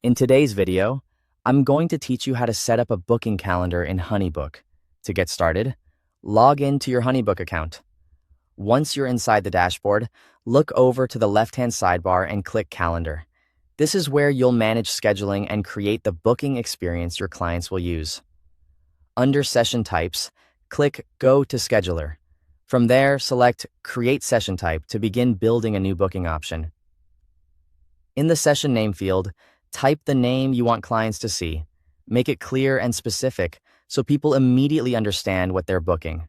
In today's video, I'm going to teach you how to set up a booking calendar in HoneyBook. To get started, log into your HoneyBook account. Once you're inside the dashboard, look over to the left-hand sidebar and click Calendar. This is where you'll manage scheduling and create the booking experience your clients will use. Under Session Types, click Go to Scheduler. From there, select Create Session Type to begin building a new booking option. In the session name field, type the name you want clients to see. Make it clear and specific so people immediately understand what they're booking.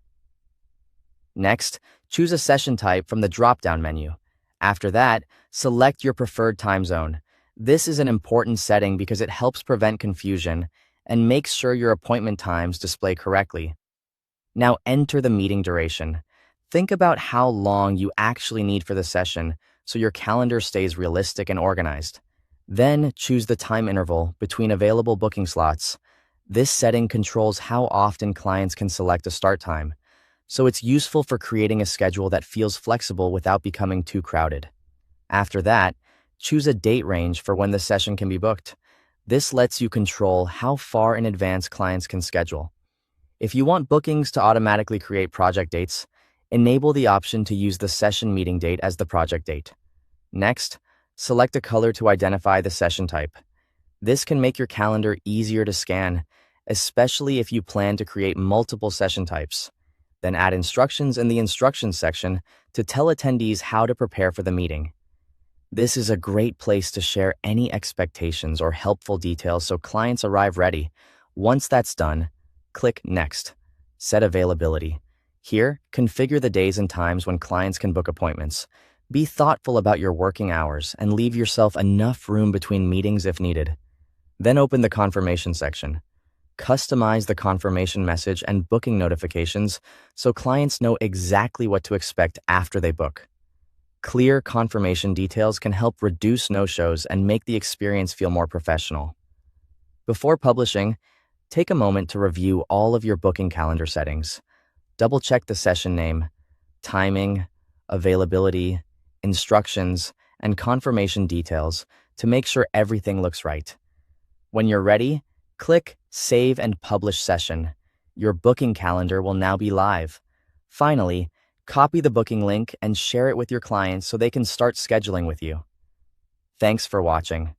Next, choose a session type from the drop-down menu. After that, select your preferred time zone. This is an important setting because it helps prevent confusion and makes sure your appointment times display correctly. Now enter the meeting duration. Think about how long you actually need for the session so your calendar stays realistic and organized. Then choose the time interval between available booking slots. This setting controls how often clients can select a start time, so it's useful for creating a schedule that feels flexible without becoming too crowded. After that, choose a date range for when the session can be booked. This lets you control how far in advance clients can schedule. If you want bookings to automatically create project dates, enable the option to use the session meeting date as the project date. Next, select a color to identify the session type. This can make your calendar easier to scan, especially if you plan to create multiple session types. Then add instructions in the instructions section to tell attendees how to prepare for the meeting. This is a great place to share any expectations or helpful details so clients arrive ready. Once that's done, click Next. Set availability. Here, configure the days and times when clients can book appointments. Be thoughtful about your working hours and leave yourself enough room between meetings if needed. Then open the confirmation section. Customize the confirmation message and booking notifications so clients know exactly what to expect after they book. Clear confirmation details can help reduce no-shows and make the experience feel more professional. Before publishing, take a moment to review all of your booking calendar settings. Double-check the session name, timing, availability, instructions, and confirmation details to make sure everything looks right. When you're ready, click Save and Publish Session. Your booking calendar will now be live. Finally, copy the booking link and share it with your clients so they can start scheduling with you. Thanks for watching.